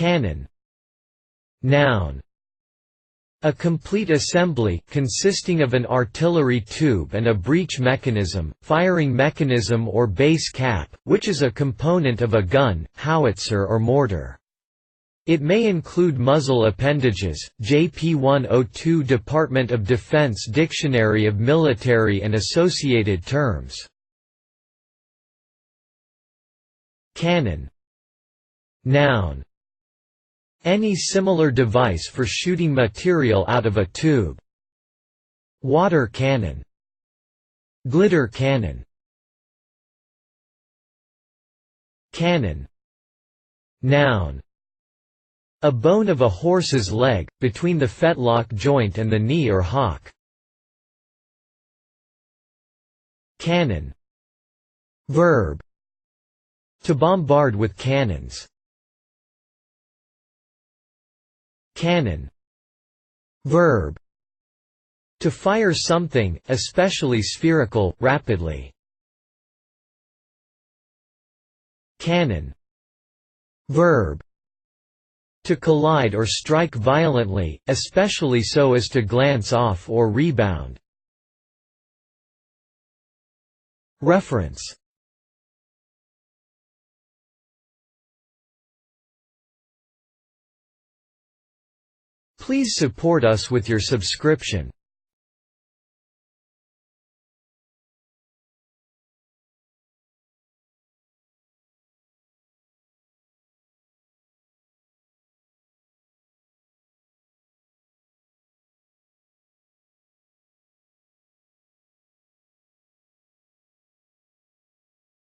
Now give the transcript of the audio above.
Cannon. Noun. A complete assembly, consisting of an artillery tube and a breech mechanism, firing mechanism or base cap, which is a component of a gun, howitzer or mortar. It may include muzzle appendages. JP 102 Department of Defense Dictionary of Military and Associated Terms. Cannon. Noun. Any similar device for shooting material out of a tube. Water cannon. Glitter cannon. Cannon. Noun. A bone of a horse's leg, between the fetlock joint and the knee or hock. Cannon. Verb. To bombard with cannons. Cannon. Verb. To fire something, especially spherical, rapidly. Cannon. Verb. To collide or strike violently, especially so as to glance off or rebound. Reference. Please support us with your subscription.